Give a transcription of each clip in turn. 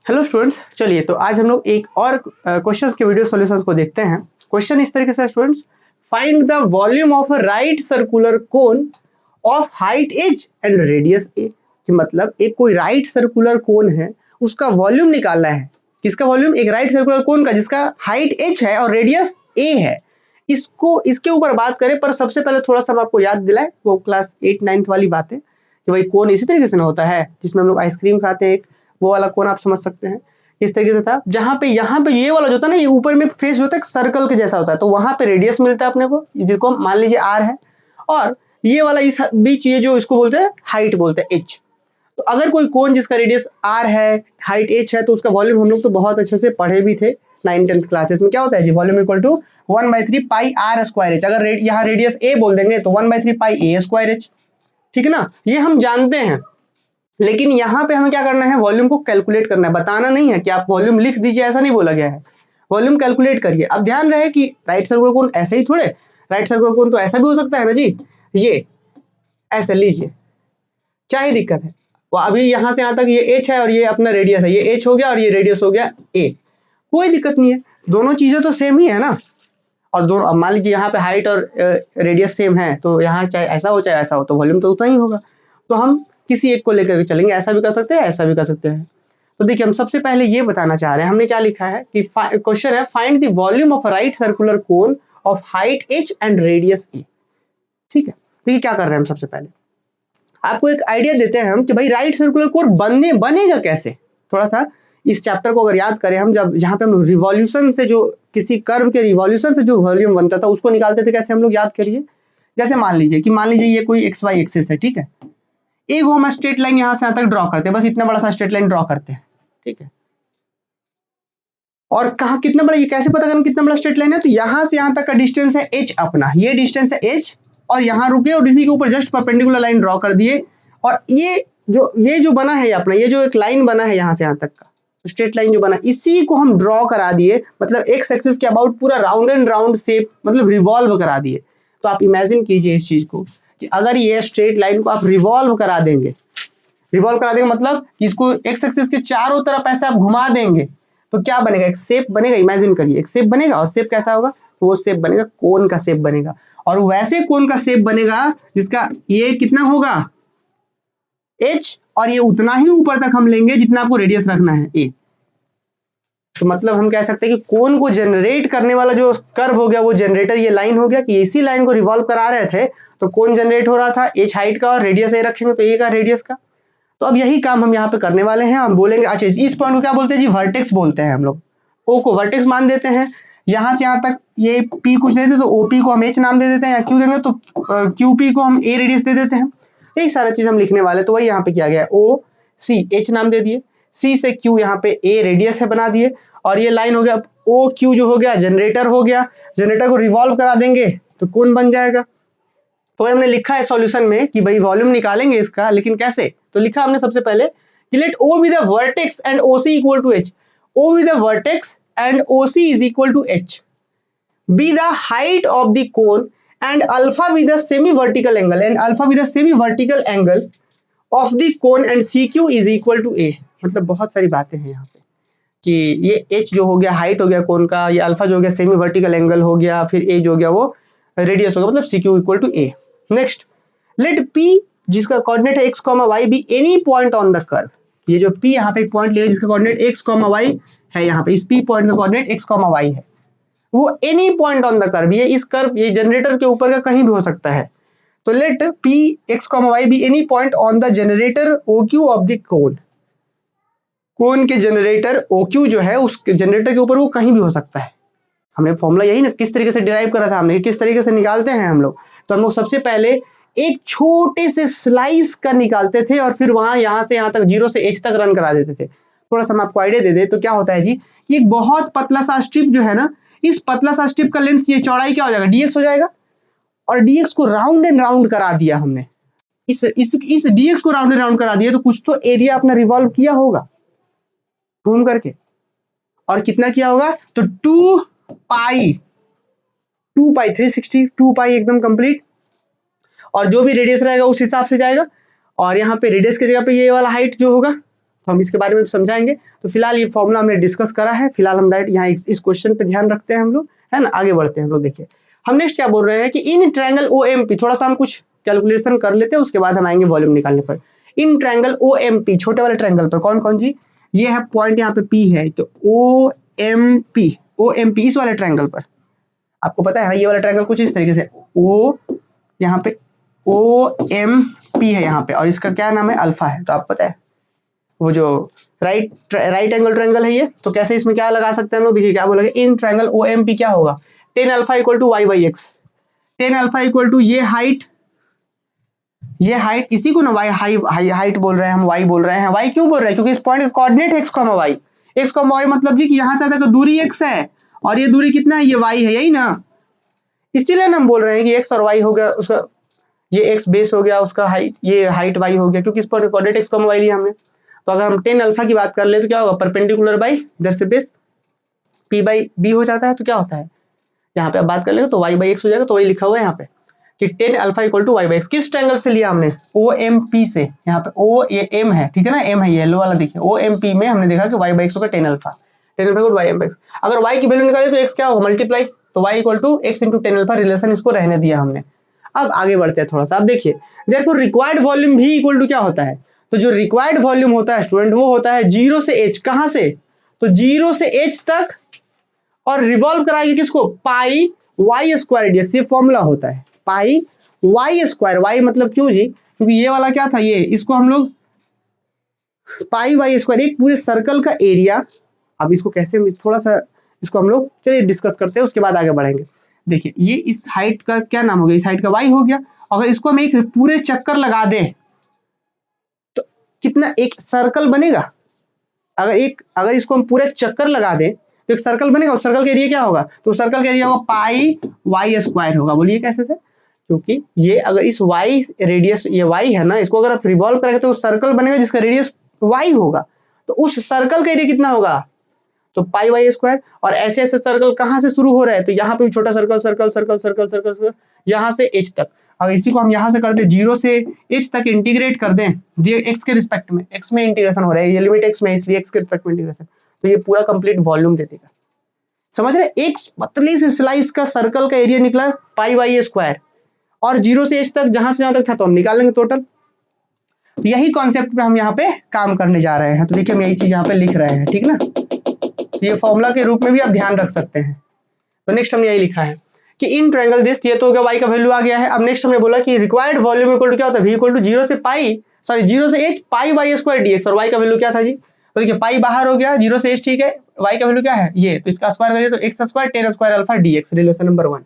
Hello students, चलिए तो आज हम लोग एक और क्वेश्चंस के वीडियो सॉल्यूशंस को देखते हैं। क्वेश्चन इस तरीके से students, find the volume of a right circular cone of height H and radius A. कि मतलब एक कोई राइट सर्कुलर कोन है, उसका वॉल्यूम निकालना है। किसका वॉल्यूम? एक राइट सर्कुलर कोन का जिसका हाइट एच है और रेडियस ए है। इसको इसके ऊपर बात करें, पर सबसे पहले थोड़ा सा आपको याद दिलाए वो क्लास 8-9 वाली बात है कि भाई कोन इसी तरीके से ना होता है जिसमें हम लोग आइसक्रीम खाते हैं, एक वो वाला कोन आप समझ सकते हैं। इस तरीके से था जहां पे यहाँ पे ये वाला जो होता है ना, ये ऊपर में फेस जो होता है सर्कल के जैसा होता है, तो वहां पे रेडियस मिलता है अपने को, जिसको मान लीजिए आर है, और ये वाला इस बीच ये जो इसको बोलते हैं हाइट बोलते हैं एच। तो अगर कोई कोन जिसका रेडियस आर है, हाइट एच है, तो उसका वॉल्यूम हम लोग तो बहुत अच्छे से पढ़े भी थे 9th-10th क्लासेस में। क्या होता है जी? Volume equal to 1/3 pi R square H. अगर यहाँ रेडियस ए बोल देंगे तो 1/3 पाई ए स्क्वायर एच। ठीक है ना, ये हम जानते हैं। लेकिन यहाँ पे हमें क्या करना है? वॉल्यूम को कैलकुलेट करना है। बताना नहीं है कि आप वॉल्यूम लिख दीजिए, ऐसा नहीं बोला गया है। वॉल्यूम कैलकुलेट करिए। अब ध्यान रहे कि राइट सर्कुलर कोन ऐसे ही थोड़े, राइट सर्कुलर कोन तो ऐसा भी हो सकता है ना जी, ये ऐसे लीजिए, क्या ही दिक्कत है? वो अभी यहाँ से यहाँ तक ये एच है और ये अपना रेडियस है, ये एच हो गया और ये रेडियस हो गया ए, कोई दिक्कत नहीं है, दोनों चीजें तो सेम ही है ना। और दोनों, अब मान लीजिए यहाँ पे हाइट और रेडियस सेम है, तो यहाँ चाहे ऐसा हो चाहे ऐसा हो, तो वॉल्यूम तो उतना ही होगा। तो हम किसी एक को लेकर के चलेंगे, ऐसा भी कर सकते हैं, ऐसा भी कर सकते हैं। तो देखिए, हम सबसे पहले ये बताना चाह रहे हैं, हमने क्या लिखा है कि क्वेश्चन है find the volume of right circular cone of height H and radius A. ठीक है, देखिए क्या कर रहे हैं हम। सबसे पहले आपको एक आइडिया देते हैं हम कि भाई राइट सर्कुलर कोन बनेगा कैसे। थोड़ा सा इस चैप्टर को अगर याद करें हम, जब जहां पे हम रिवॉल्यूशन से, जो किसी कर्व के रिवॉल्यूशन से जो वॉल्यूम बनता था उसको निकालते थे, कैसे हम लोग याद करिए। जैसे मान लीजिए ये कोई एक्स वाई एक्सिस है, ठीक है। एक हम स्ट्रेट लाइन यहां से यहां तक ड्रॉ करते हैं, बस इतना बड़ा सा स्ट्रेट लाइन ड्रॉ करते हैं, ठीक है। और कहा कितना बड़ा, ये कैसे पता करें कितना बड़ा स्ट्रेट लाइन है? तो यहां से यहां तक का डिस्टेंस है एच, अपना ये डिस्टेंस है एच, और यहां रुके और इसी के ऊपर जस्ट परपेंडिकुलर लाइन ड्रॉ कर दिए। और ये जो बना है अपना, ये जो एक लाइन बना है यहां से यहां तक का स्ट्रेट लाइन जो बना, इसी को हम ड्रॉ करा दिए, मतलब एक्स एक्सिस के अबाउट पूरा राउंड एंड राउंड शेप, मतलब रिवॉल्व करा दिए। तो आप इमेजिन कीजिए इस चीज को कि अगर ये स्ट्रेट लाइन को आप रिवॉल्व करा देंगे, मतलब कि इसको एक्स एक्सिस के चारों तरफ ऐसे आप घुमा देंगे, तो क्या बनेगा? एक शेप बनेगा। इमेजिन करिए, एक शेप बनेगा, और शेप कैसा होगा? तो वो शेप बनेगा कोन का शेप बनेगा। और वैसे कोन का शेप बनेगा जिसका ये कितना होगा? एच, और ये उतना ही ऊपर तक हम लेंगे जितना आपको रेडियस रखना है ए। तो मतलब हम कह सकते हैं कि कोन को जनरेट करने वाला जो कर्व हो गया वो जनरेटर ये लाइन हो गया, कि इसी लाइन को रिवॉल्व करा रहे थे तो कोन जनरेट हो रहा था एच हाइट का, और रेडियस ए रखेंगे तो ए का रेडियस का। तो अब यही काम हम यहाँ पे करने वाले हैं। हम बोलेंगे, अच्छा इस पॉइंट को क्या बोलते हैं जी? वर्टेक्स बोलते हैं हम लोग। ओ को वर्टेक्स मान देते हैं। यहाँ से यहाँ तक ये पी कुछ देते तो ओपी को हम एच नाम दे देते हैं, या क्यू देंगे तो क्यूपी को हम ए रेडियस दे देते हैं। यही सारा चीज हम लिखने वाले, तो वही यहाँ पे किया गया है। ओ सी एच नाम दे दिए, सी से क्यू यहाँ पे ए रेडियस है बना दिए, और ये लाइन हो गया ओ क्यू जो हो गया जनरेटर हो गया। जनरेटर को रिवॉल्व करा देंगे तो कौन बन जाएगा। तो हमने लिखा है सॉल्यूशन में कि भाई वॉल्यूम निकालेंगे इसका, लेकिन कैसे? तो लिखा हमने सबसे पहले कि let O be the vertex and OC equal to H. O be the vertex and OC is equal to H, be the height of the cone and alpha be the semi vertical angle, and alpha be the semi vertical angle of the cone and C Q is equal to A. मतलब बहुत सारी बातें हैं यहाँ पे कि ये H जो हो गया हाइट हो गया कोन का, ये अल्फा जो हो गया सेमी वर्टिकल एंगल हो गया, फिर ए जो हो गया वो रेडियस हो गया, मतलब C Q equal to A. Next, let P जिसका कोऑर्डिनेट है x, y be any point on the curve. ये जो P यहाँ पे एक पॉइंट लिया जिसका कोऑर्डिनेट x, y है, यहाँ पे इस P पॉइंट का कोऑर्डिनेट x, y है, वो any point on the curve, ये इस कर्व, ये जनरेटर के ऊपर का कहीं भी हो सकता है। तो let P x, y be any point on the generator OQ of the cone. Cone के जनरेटर OQ जो है उस जनरेटर के ऊपर वो कहीं भी हो सकता है। हमने फॉर्मूला यही ना किस तरीके से डिराइव करा था हमने, किस तरीके से निकालते हैं हम लोग। तो हम लोग सबसे पहले एक छोटे से स्लाइस का निकालते थे, और फिर वहां यहां से यहां तक 0 से h तक रन करा देते थे। थोड़ा सा हम आपको आइडिया दे दे तो क्या होता है जी, ये एक बहुत पतला सा स्ट्रिप जो है ना, इस पतला सा स्ट्रिप का लेंथ, ये चौड़ाई क्या हो जाएगा? dx हो जाएगा। और dx को राउंड एंड राउंड करा दिया हमने। इस dx को राउंड एंड राउंड करा दिया, तो कुछ तो एरिया अपना रिवॉल्व किया होगा घूम करके। और कितना किया होगा? तो 2 पाई 360, 2 पाई एकदम कंप्लीट। और जो भी रेडियस रहेगा उस हिसाब से जाएगा। और यहाँ पे रेडियस की जगह पे ये वाला हाइट जो होगा, तो हम इसके बारे में समझाएंगे। तो फिलहाल ये फॉर्मूला हमने डिस्कस करा है, फिलहाल हम डायरेक्ट यहाँ इस क्वेश्चन पे ध्यान रखते हैं हम लोग, है ना। आगे बढ़ते हैं हम लोग। देखिए हम नेक्स्ट क्या बोल रहे हैं कि इन ट्रायंगल OMP, थोड़ा सा हम कुछ कैलकुलेशन कर लेते हैं, उसके बाद हम आएंगे वॉल्यूम निकालने पर। इन ट्रायंगल OMP, छोटे वाले ट्रायंगल पर कौन कौन जी, ये है पॉइंट यहाँ पे P है, तो OMP इस वाले ट्रायंगल पर आपको पता है ये वाला ट्रायंगल कुछ इस तरीके से, O यहाँ पे OMP है यहाँ पे, और इसका क्या नाम है, अल्फा है। तो आप पता है वो जो राइट एंगल ट्रायंगल है ये, तो कैसे इसमें क्या लगा सकते हैं हम लोग। देखिए क्या बोलेंगे, इन ट्रायंगल OMP क्या होगा, tan alpha equal to y/x, tan alpha equal to ये हाइट इसी को ना हाइट बोल रहे हैं हम, y बोल रहे हैं। y क्यों बोल रहे हैं, क्योंकि इस पॉइंट का कोऑर्डिनेट x, y मतलब जी कि यहाँ से तक दूरी x है, और ये दूरी कितना है, ये y है, यही ना। इसीलिए हम बोल रहे हैं कि x और y हो गया, उसका ये x बेस हो गया, उसका हाइट, ये हाइट y हो गया, क्योंकि इस पर कोऑर्डिनेट x, y लिया हमने। तो अगर हम tan अल्फा की बात कर ले तो क्या होगा, परपेंडिकुलर बाई इधर से बेस p/b हो जाता है। तो क्या होता है यहाँ पे आप बात कर लेंगे तो y/x हो जाएगा। तो वही लिखा हुआ है यहाँ पे कि tan alpha equal to y/x। किस ट्रायंगल से लिया हमने, OMP से। यहाँ पे O ये M है, ठीक है ना, M है येलो वाला, देखिए OMP में हमने देखा कि y/x होगा tan अल्फा इक्वल y/x। अगर y की वैल्यू निकाले तो x क्या होगा, मल्टीप्लाई, तो y equal to x into tan alpha, relation इसको रहने दिया हमने। अब आगे बढ़ते हैं थोड़ा सा। अब देखिए देयरफॉर रिक्वायर्ड वॉल्यूम भी इक्वल टू क्या होता है, तो जो रिक्वायर्ड वॉल्यूम होता है स्टूडेंट, वो होता है 0 से h। कहां से, तो 0 से h तक, और रिवॉल्व कराएंगे किसको, पाई y स्क्वायर dx। ये फॉर्मूला होता है पाई y स्क्वायर, y मतलब क्यों जी, क्योंकि ये वाला क्या था, ये इसको हम लोग पाई y स्क्वायर, एक पूरे सर्कल का एरिया। अब इसको कैसे, थोड़ा सा इसको हम लोग चलिए डिस्कस करते हैं, उसके बाद आगे बढ़ेंगे। देखिए ये इस हाइट का क्या नाम हो गया, इस हाइट का y हो गया। अगर इसको हम एक पूरे चक्कर लगा दें तो कितना एक सर्कल बनेगा। अगर इसको हम पूरे चक्कर लगा दें तो एक सर्कल बनेगा, उस सर्कल का एरिया क्या होगा, तो सर्कल का एरिया होगा पाई y स्क्वायर होगा। बोलिए कैसे से, क्योंकि ये अगर इस y रेडियस, ये y है ना, इसको अगर आप रिवॉल्व करेंगे तो सर्कल बनेगा जिसका रेडियस y होगा, तो उस सर्कल का एरिया कितना होगा, तो पाई y स्क्वायर। और ऐसे ऐसे सर्कल कहां से शुरू हो रहा है, तो यहाँ पे छोटा circle circle circle circle circle circle यहाँ से h तक। अगर इसी को हम यहाँ से कर दें 0 से h तक इंटीग्रेट कर दें, x के रिस्पेक्ट में, x में इंटीग्रेशन हो रहा है, ये लिमिट x में, इसलिए x के रिस्पेक्ट में इंटीग्रेशन, तो ये पूरा कंप्लीट वॉल्यूम दे देगा। समझ रहे, एक पतली सी स्लाइस का सर्कल का एरिया निकला पाई y स्क्वायर, और 0 से h तक जहां से जहां तक था तो हम निकाल लेंगे टोटल। तो यही कॉन्सेप्ट पे हम यहाँ पे काम करने जा रहे हैं। तो देखिए हम यही चीज यहाँ पे लिख रहे हैं, ठीक ना। तो ये फॉर्मूला के रूप में भी आप ध्यान रख सकते हैं। तो नेक्स्ट हमने यही लिखा है कि इन ट्रायंगल दिस, ये तो हो गया y का वैल्यू आ गया है। अब नेक्स्ट हमने बोला कि रिक्वायर्ड वॉल्यूम इक्वल टू क्या होता है, v इक्वल टू 0 से पाई, सॉरी 0 से h पाई y स्क्वायर dx, और y का वैल्यू क्या था जी, तो देखिए पाई बाहर हो गया, 0 से h, ठीक है, y का वैल्यू क्या है ये, तो इसका स्क्वायर करिए तो x square tan square alpha dx, relation number 1।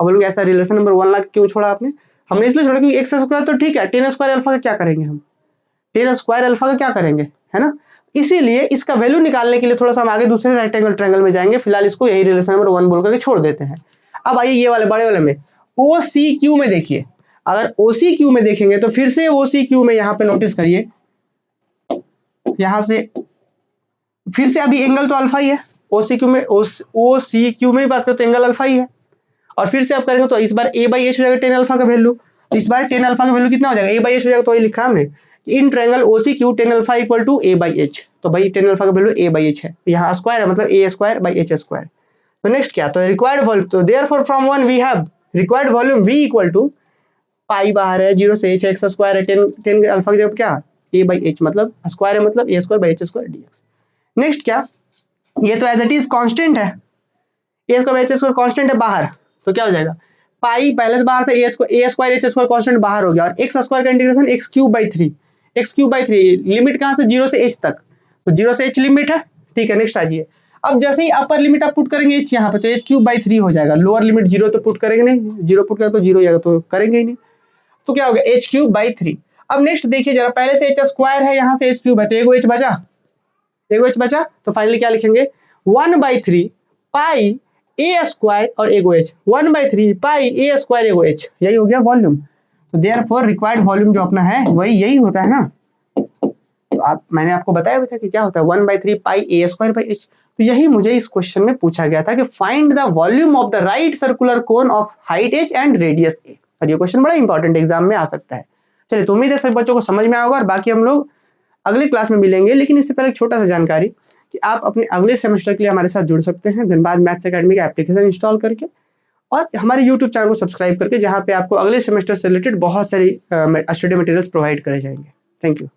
अब बोलोगे ऐसा रिलेशन नंबर 1 ला क्यों छोड़ा आपने, हमने इसलिए छोड़ा क्योंकि x स्क्वायर तो ठीक है, tan स्क्वायर अल्फा का क्या करेंगे हम, tan स्क्वायर अल्फा का क्या करेंगे, है ना। इसीलिए इसका वैल्यू निकालने के लिए थोड़ा सा हम आगे दूसरे राइट एंगल ट्रायंगल में जाएंगे, फिलहाल इसको यही रिलेशन नंबर 1 बोल करके छोड़ देते हैं। अब आइए ये वाले बड़े वाले में OCQ में देखिए, अगर OCQ में देखेंगे तो फिर से OCQ में यहाँ पे नोटिस करिए, यहाँ से फिर से अभी एंगल तो अल्फा ही है, OCQ में बात करते एंगल अल्फा ही है। और फिर से आप करेंगे तो इस बार a/h हो जाएगा tan अल्फा का वैल्यू, तो इस बार tan अल्फा का वैल्यू कितना हो जाएगा, a/h हो जाएगा। तो ये लिखा हमने in triangle OCQ tan alpha equal to a/h, तो भाई tan अल्फा का वैल्यू a/h है, यहाँ स्क्वायर है मतलब a square by h square. तो नेक्स्ट क्या, तो रिक्वायर्ड वॉल्यूम, तो therefore from 1 we have required volume v equal to pi बाहर है, 0 से h, x स्क्वायर है, tan अल्फा की जगह क्या a/h, मतलब स्क्वायर है मतलब a square by h square dx। Next क्या, ये तो एज इट इज कांस्टेंट है, a square by h square constant है बाहर, तो क्या हो जाएगा पाई पहले से बाहर से a square h square constant बाहर हो गया, और x स्क्वायर का इंटीग्रेशन x³/3 लिमिट कहां से 0 से h तक, तो 0 से h लिमिट है, ठीक है। नेक्स्ट आ जाइए, अब जैसे ही अपर लिमिट आप पुट करेंगे h यहाँ पे तो h³/3 हो जाएगा, लोअर लिमिट 0 तो पुट करेंगे नहीं, 0 पुट करें तो 0 हो जाएगा, तो करेंगे ही नहीं, तो क्या हो गया h³/3। अब नेक्स्ट देखिए जरा, पहले से h स्क्वायर है, यहाँ से h³ है, तो एगो h बचा, तो फाइनली क्या लिखेंगे 1/3 पाई a स्क्वायर और एगो h, 1/3 पाई a स्क्वायर एगो h, यही हो गया वॉल्यूम। तो देयरफॉर रिक्वायर्ड वॉल्यूम जो अपना है वही यही होता है ना। तो मैंने आपको बताया भी था कि क्या होता है 1/3 पाई a स्क्वायर बाई h। तो यही मुझे इस क्वेश्चन में पूछा गया था कि find the volume of the right circular cone of height h and radius a, और ये क्वेश्चन बड़ा इंपॉर्टेंट एग्जाम में आ सकता है। चलिए तो उम्मीद है सभी बच्चों को समझ में आएगा, और बाकी हम लोग अगले क्लास में मिलेंगे। लेकिन इससे पहले एक छोटा सा जानकारी कि आप अपने अगले सेमेस्टर के लिए हमारे साथ जुड़ सकते हैं धनबाद मैथ्स एकेडमी का एप्लीकेशन इंस्टॉल करके और हमारे यूट्यूब चैनल को सब्सक्राइब करके, जहाँ पे आपको अगले सेमेस्टर से रिलेटेड बहुत सारी स्टडी मटेरियल्स प्रोवाइड करे जाएंगे। Thank you.